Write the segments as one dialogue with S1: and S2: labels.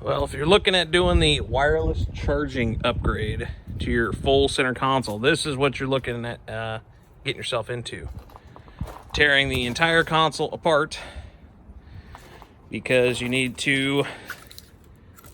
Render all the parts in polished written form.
S1: Well, if you're looking at doing the wireless charging upgrade to your full center console, this is what you're looking at getting yourself into. Tearing the entire console apart, because you need to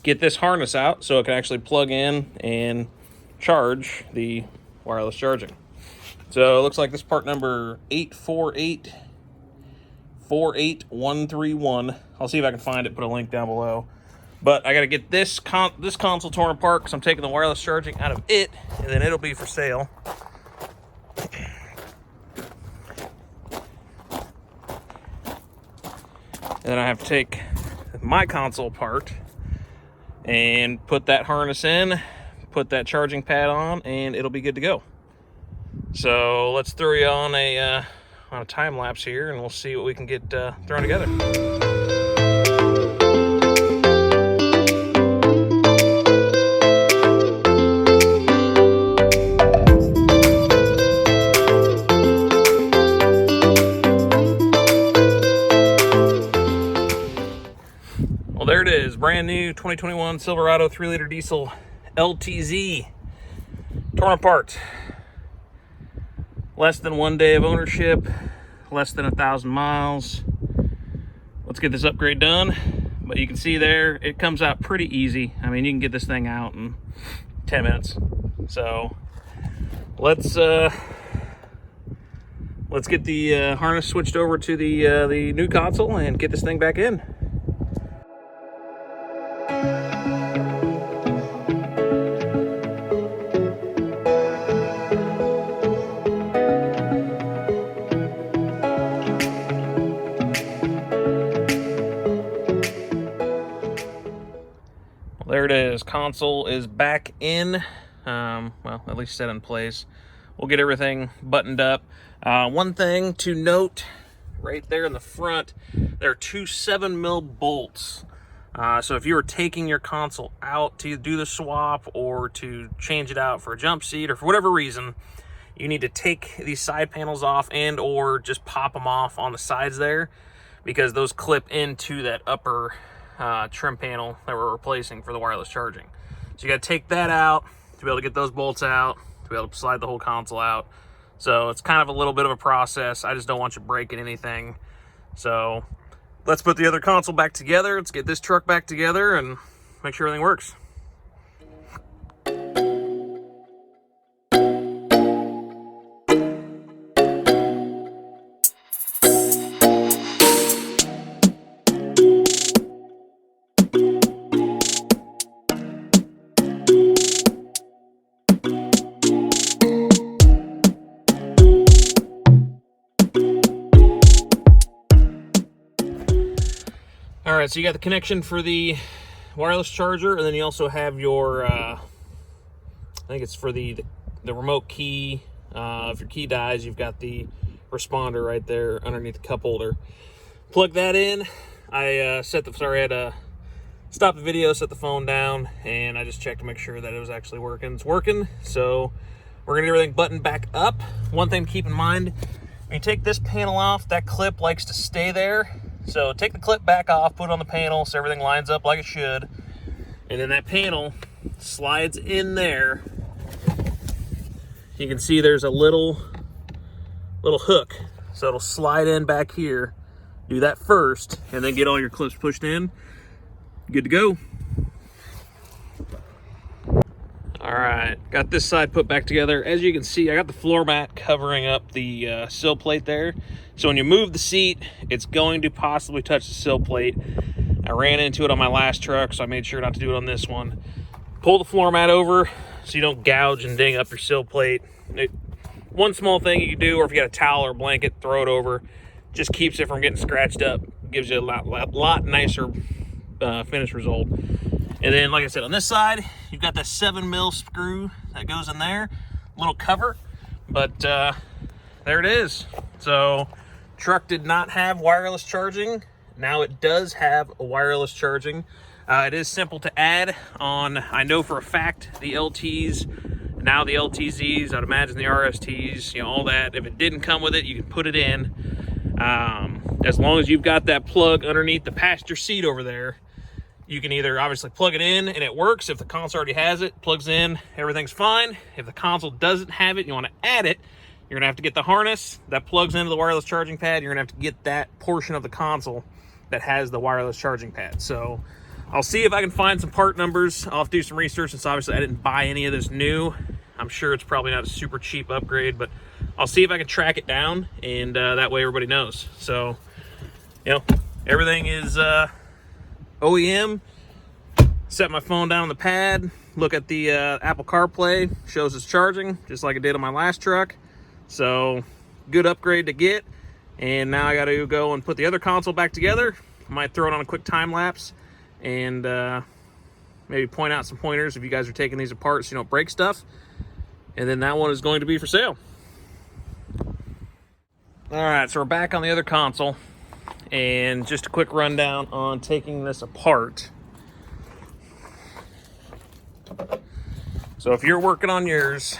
S1: get this harness out so it can actually plug in and charge the wireless charging. So it looks like this part number 84848131. I'll see if I can find it, put a link down below. But I got to get this console torn apart because I'm taking the wireless charging out of it, and then it'll be for sale. And then I have to take my console apart and put that harness in, put that charging pad on, and it'll be good to go. So let's throw you on a time lapse here, and we'll see what we can get thrown together. Well, there it is, brand new 2021 Silverado 3-liter diesel LTZ, torn apart. Less than 1 day of ownership, less than 1,000 miles. Let's get this upgrade done. But you can see there, it comes out pretty easy. I mean, you can get this thing out in 10 minutes. So let's get the harness switched over to the new console and get this thing back in. There it is. Console is back in. Well, at least set in place. We'll get everything buttoned up. One thing to note, right there in the front, there are two 7mm bolts. So if you were taking your console out to do the swap or to change it out for a jump seat or for whatever reason, you need to take these side panels off and or just pop them off on the sides there, because those clip into that upper trim panel that we're replacing for the wireless charging. So you got to take that out to be able to get those bolts out, to be able to slide the whole console out. So it's kind of a little bit of a process. I just don't want you breaking anything. So let's put the other console back together. Let's get this truck back together and make sure everything works. All right, so you got the connection for the wireless charger, and then you also have your, I think it's for the remote key. If your key dies, you've got the responder right there underneath the cup holder. Plug that in. I had to stop the video, set the phone down, and I just checked to make sure that it was actually working. It's working, so we're gonna get everything buttoned back up. One thing to keep in mind, when you take this panel off, that clip likes to stay there. So take the clip back off, put it on the panel so everything lines up like it should. And then that panel slides in there. You can see there's a little hook. So it'll slide in back here. Do that first, and then get all your clips pushed in. Good to go. All right, got this side put back together. As you can see, I got the floor mat covering up the sill plate there. So when you move the seat, it's going to possibly touch the sill plate. I ran into it on my last truck, so I made sure not to do it on this one. Pull the floor mat over so you don't gouge and ding up your sill plate. One small thing you can do, or if you got a towel or a blanket, throw it over. Just keeps it from getting scratched up. Gives you a lot nicer finish result. And then, like I said, on this side, you've got that 7mm screw that goes in there. Little cover, but there it is. So, truck did not have wireless charging. Now it does have a wireless charging. It is simple to add on, I know for a fact, the LTs, now the LTZs, I'd imagine the RSTs, you know, all that. If it didn't come with it, you can put it in. As long as you've got that plug underneath the passenger seat over there, You can either obviously plug it in and it works. If the console already has it, plugs in, everything's fine. If the console doesn't have it, you want to add it, you're going to have to get the harness that plugs into the wireless charging pad. You're going to have to get that portion of the console that has the wireless charging pad. So I'll see if I can find some part numbers. I'll have to do some research, since obviously I didn't buy any of this new. I'm sure it's probably not a super cheap upgrade, but I'll see if I can track it down, and that way everybody knows. So, you know, everything is OEM. Set my phone down on the pad, look at the Apple CarPlay, shows it's charging, just like it did on my last truck. So, good upgrade to get. And now I got to go and put the other console back together. Might throw it on a quick time lapse, and maybe point out some pointers if you guys are taking these apart so you don't break stuff. And then that one is going to be for sale. All right, so we're back on the other console, and just a quick rundown on taking this apart. So if you're working on yours,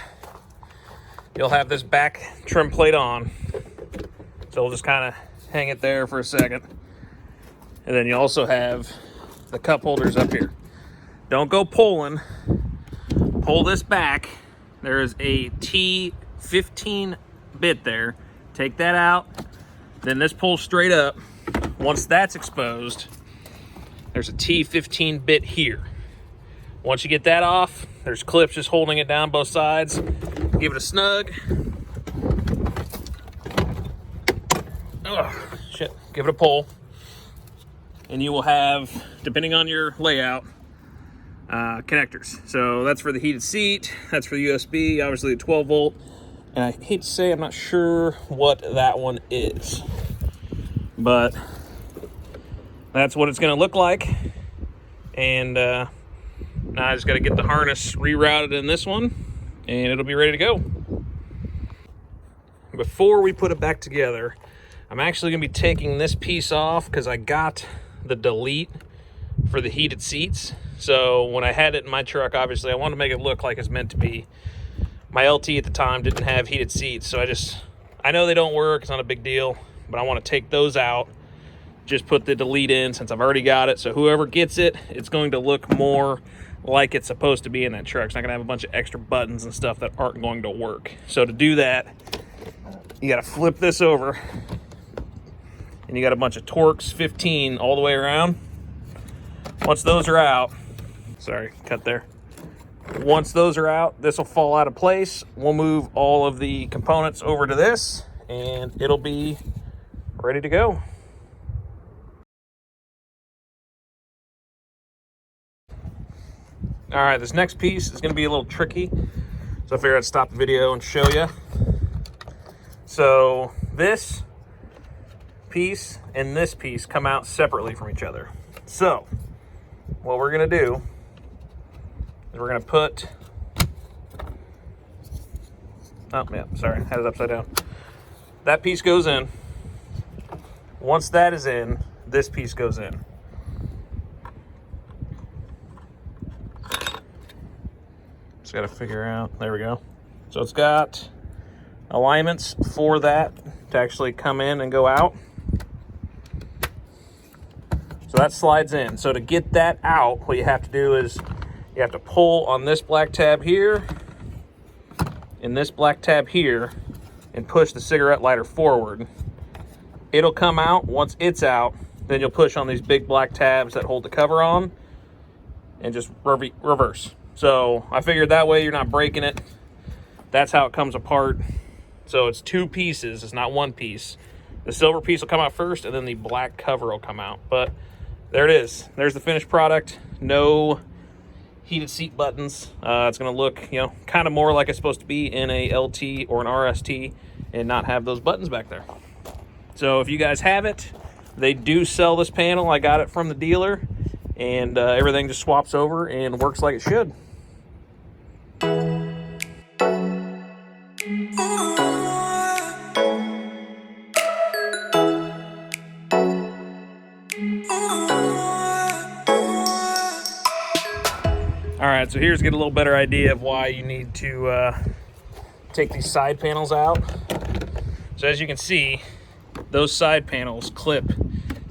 S1: you'll have this back trim plate on. So we'll just kind of hang it there for a second. And then you also have the cup holders up here. Don't go pulling. Pull this back. There is a T15 bit there. Take that out. Then this pulls straight up. Once that's exposed, there's a T15 bit here. Once you get that off, there's clips just holding it down both sides. Give it a snug. Oh, shit. Give it a pull. And you will have, depending on your layout, connectors. So that's for the heated seat. That's for the USB, obviously the 12 volt. And I hate to say, I'm not sure what that one is, but that's what it's going to look like. And now I just got to get the harness rerouted in this one, and it'll be ready to go. Before we put it back together, I'm actually going to be taking this piece off because I got the delete for the heated seats. So when I had it in my truck, obviously I wanted to make it look like it's meant to be. My LT at the time didn't have heated seats, so I know they don't work, it's not a big deal, but I want to take those out, just put the delete in since I've already got it. So whoever gets it, it's going to look more like it's supposed to be in that truck. It's not going to have a bunch of extra buttons and stuff that aren't going to work. So to do that, you got to flip this over, and you got a bunch of Torx 15 all the way around. Once those are out, sorry, cut there. Once those are out, this will fall out of place. We'll move all of the components over to this, and it'll be ready to go. All right, this next piece is going to be a little tricky, so I figured I'd stop the video and show you. So this piece and this piece come out separately from each other. So what we're going to do is we're going to put, oh yeah, sorry, I had it upside down. That piece goes in. Once that is in, this piece goes in. Just got to figure out, there we go. So it's got alignments for that to actually come in and go out. So that slides in. So to get that out, what you have to do is you have to pull on this black tab here and this black tab here and push the cigarette lighter forward. It'll come out. Once it's out, then you'll push on these big black tabs that hold the cover on and just reverse. So I figured that way you're not breaking it. That's how it comes apart. So it's two pieces, it's not one piece. The silver piece will come out first, and then the black cover will come out. But there it is. There's the finished product. No heated seat buttons. It's going to look, you know, kind of more like it's supposed to be in a LT or an RST, and not have those buttons back there. So if you guys have it, they do sell this panel. I got it from the dealer, and everything just swaps over and works like it should. All right, so here's to get a little better idea of why you need to take these side panels out. So as you can see, those side panels clip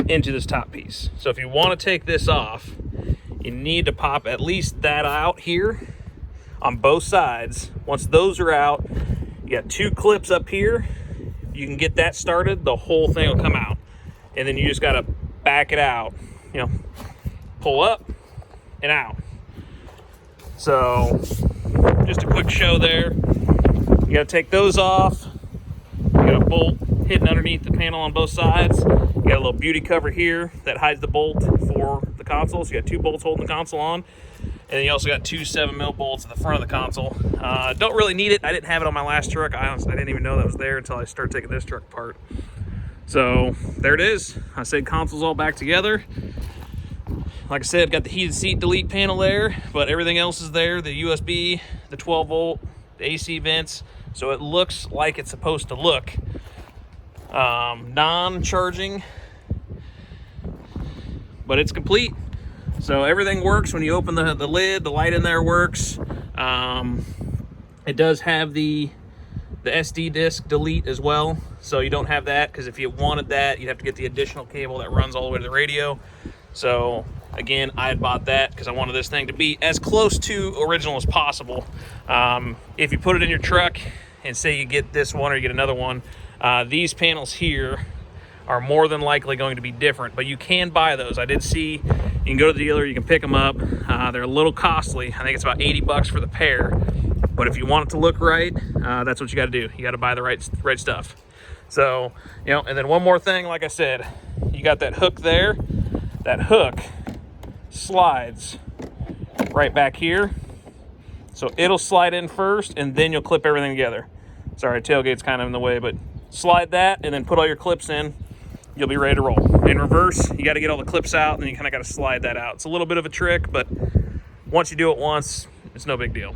S1: into this top piece. So if you want to take this off, You need to pop at least that out here on both sides. Once those are out, you got 2 clips up here. You can get that started, the whole thing will come out. And then you just gotta back it out, you know, pull up and out. So just a quick show there. You gotta take those off. You got a bolt hidden underneath the panel on both sides. You got a little beauty cover here that hides the bolt for the console. So you got 2 bolts holding the console on. And then you also got 2 7mm bolts in the front of the console. Don't really need it. I didn't have it on my last truck. I didn't even know that was there until I started taking this truck apart. So there it is. I said console's all back together. Like I said, got the heated seat delete panel there, but everything else is there. The USB, the 12 volt, the AC vents. So it looks like it's supposed to look. Non-charging, but it's complete. So everything works when you open the lid. The light in there works. It does have the SD disc delete as well, so you don't have that, because if you wanted that, you'd have to get the additional cable that runs all the way to the radio. So again, I had bought that because I wanted this thing to be as close to original as possible. If you put it in your truck and say you get this one or you get another one, these panels here are more than likely going to be different, but you can buy those. I did see, you can go to the dealer, you can pick them up. They're a little costly. I think it's about 80 bucks for the pair, but if you want it to look right, that's what you got to do. You got to buy the right stuff. So, you know, and then one more thing, like I said, you got that hook there. That hook slides right back here. So it'll slide in first and then you'll clip everything together. Sorry, tailgate's kind of in the way, but slide that and then put all your clips in. You'll be ready to roll. In reverse, you got to get all the clips out and then you kind of got to slide that out. It's a little bit of a trick, but once you do it once, it's no big deal.